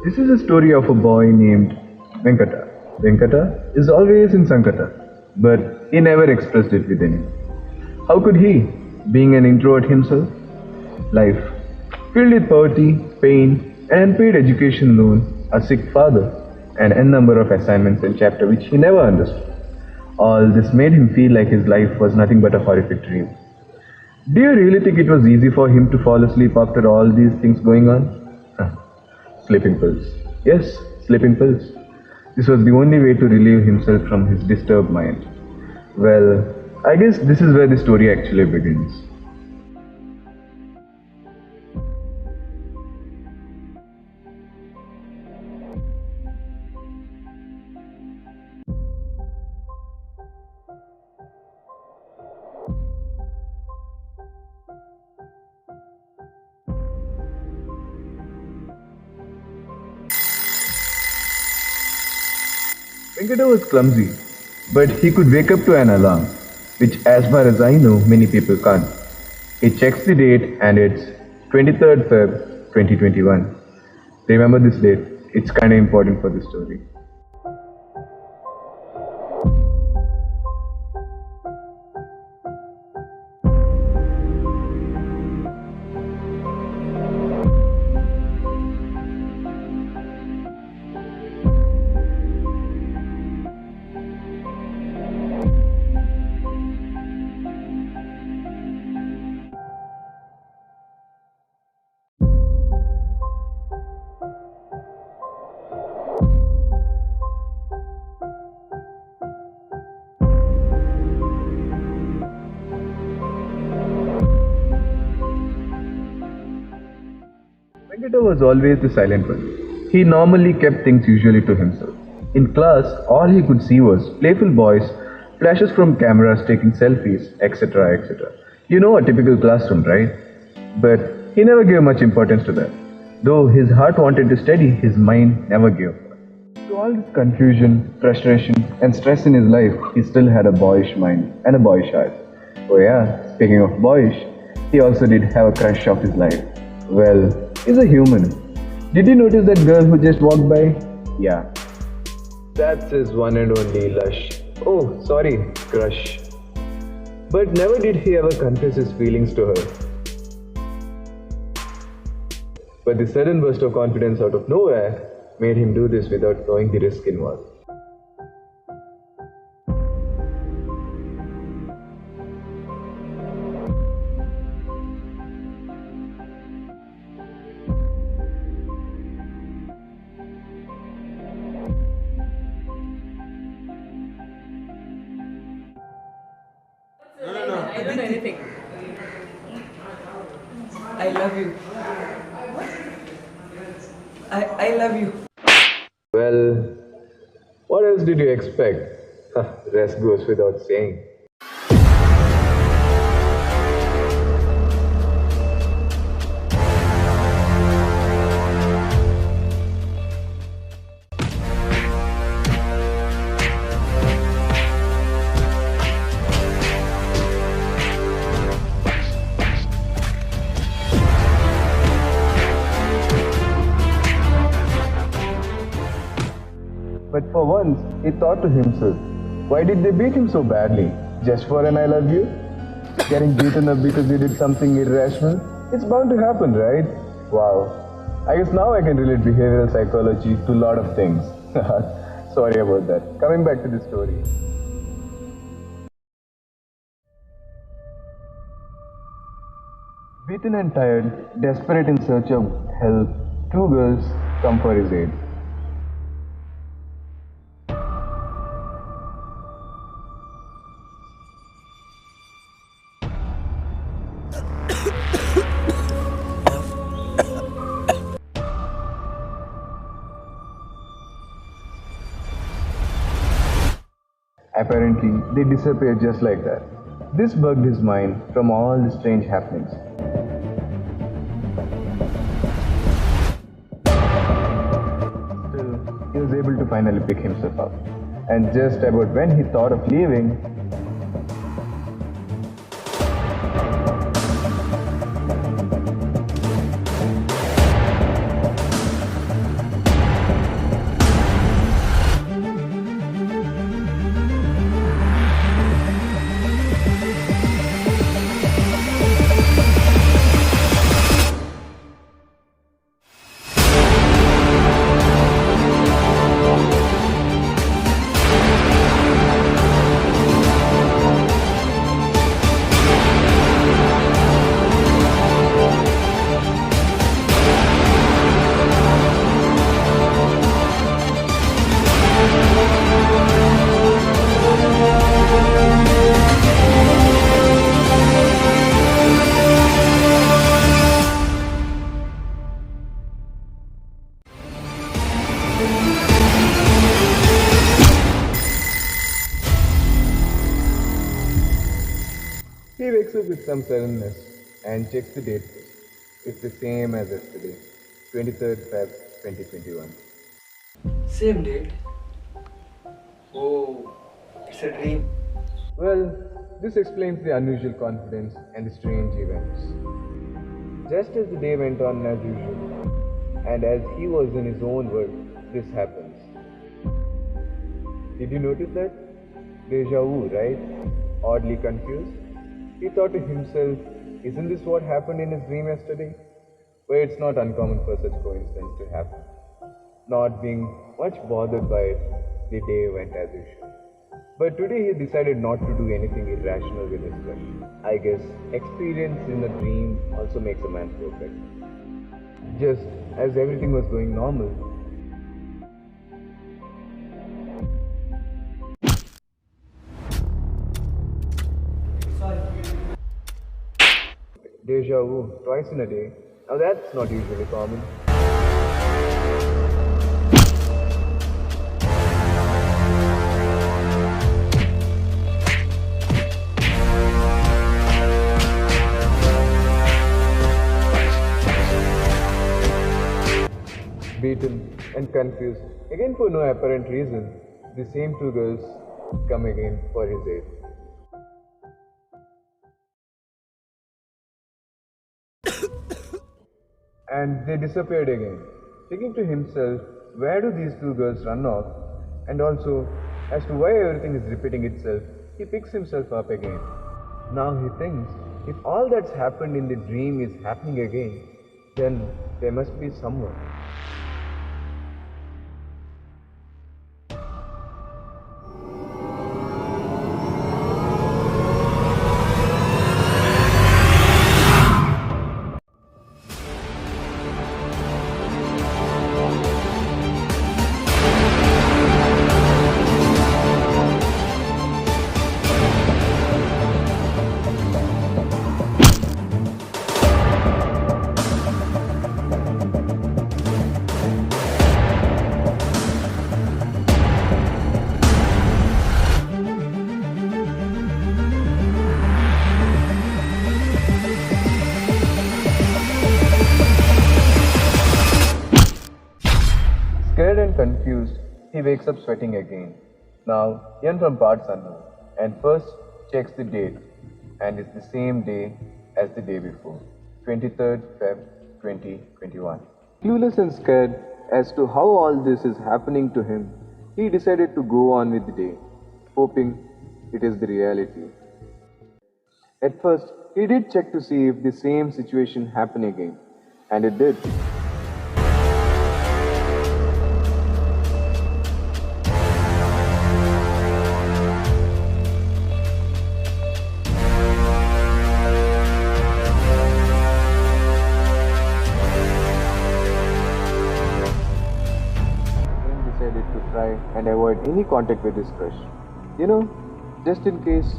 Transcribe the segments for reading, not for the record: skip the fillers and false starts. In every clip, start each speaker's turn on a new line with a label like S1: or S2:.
S1: This is a story of a boy named Venkata. Venkata is always in Sankata, but he never expressed it within him. How could he, being an introvert himself? Life, filled with poverty, pain, an unpaid education loan, a sick father, and n number of assignments and chapter which he never understood. All this made him feel like his life was nothing but a horrific dream. Do you really think it was easy for him to fall asleep after all these things going on? Huh. Sleeping pills. Yes, sleeping pills. This was the only way to relieve himself from his disturbed mind. Well, I guess this is where the story actually begins. Venkata was clumsy, but he could wake up to an alarm, which, as far as I know, many people can't. He checks the date and it's 23rd Feb 2021. Remember this date, it's kinda important for the story. Venkata was always the silent one. He normally kept things usually to himself. In class, all he could see was playful boys, flashes from cameras taking selfies, etc. etc. You know, a typical classroom, right? But he never gave much importance to that. Though his heart wanted to study, his mind never gave up. Through all this confusion, frustration, and stress in his life, he still had a boyish mind and a boyish heart. Oh yeah, speaking of boyish, he also did have a crush of his life. Well, he's a human. Did you notice that girl who just walked by? Yeah, that's his one and only Lush. Oh, sorry, crush. But never did he ever confess his feelings to her. But the sudden burst of confidence out of nowhere made him do this without knowing the risk involved.
S2: I don't know anything. I love you. I love you.
S1: Well, what else did you expect? Rest goes without saying. But for once, he thought to himself, why did they beat him so badly? Just for an I love you? Getting beaten up because you did something irrational? It's bound to happen, right? Wow. I guess now I can relate behavioral psychology to a lot of things. Sorry about that. Coming back to the story. Beaten and tired, desperate in search of help, two girls come for his aid. Apparently, they disappeared just like that. This bugged his mind from all the strange happenings. Still, he was able to finally pick himself up. And just about when he thought of leaving, He wakes up with some suddenness and checks the date. It's the same as yesterday, 23rd Feb 2021.
S3: Same date. Oh, it's a dream.
S1: Well, this explains the unusual confidence and the strange events. Just as the day went on as usual, and as he was in his own world, this happens. Did you notice that? Deja vu, right? Oddly confused. He thought to himself, isn't this what happened in his dream yesterday? But it's not uncommon for such coincidence to happen. Not being much bothered by it, the day went as usual. But today he decided not to do anything irrational with his crush. I guess experience in a dream also makes a man perfect. Just as everything was going normal,
S3: Sorry.
S1: deja vu twice in a day. Now that's not usually common. Beaten and confused, again for no apparent reason, the same two girls come again for his aid. And they disappeared again. Thinking to himself, where do these two girls run off? And also, as to why everything is repeating itself, he picks himself up again. Now he thinks, if all that's happened in the dream is happening again, then there must be someone. Scared and confused, he wakes up sweating again. Now, Yan from parts unknown, and first checks the date, and it's the same day as the day before, 23rd Feb 2021. Clueless and scared as to how all this is happening to him, he decided to go on with the day, hoping it is the reality. At first, he did check to see if the same situation happened again, and it did. Decided to try and avoid any contact with his crush. You know, just in case.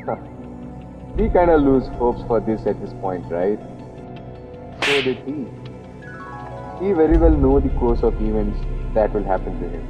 S1: But we kinda lose hopes for this at this point, right? So did he. He very well know the course of events that will happen to him.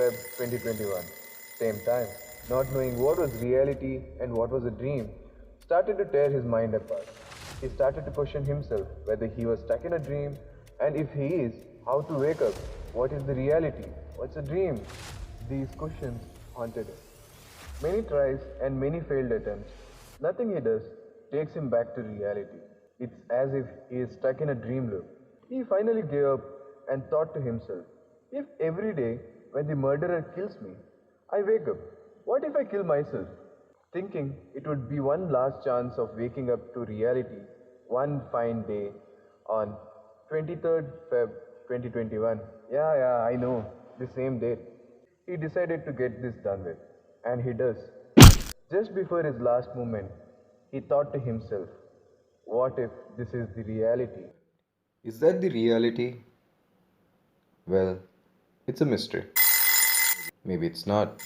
S1: Feb 2021. Same time, not knowing what was reality and what was a dream started to tear his mind apart. He started to question himself whether he was stuck in a dream, and if he is, how to wake up. What is the reality? What's a dream? These questions haunted him. Many tries and many failed attempts. Nothing he does takes him back to reality. It's as if he is stuck in a dream loop. He finally gave up and thought to himself, if every day when the murderer kills me, I wake up, what if I kill myself? Thinking it would be one last chance of waking up to reality one fine day on 23rd Feb 2021. Yeah, I know, the same date. He decided to get this done with, and he does. Just before his last moment, he thought to himself, what if this is the reality?
S4: Is that the reality? Well, it's a mystery. Maybe it's not.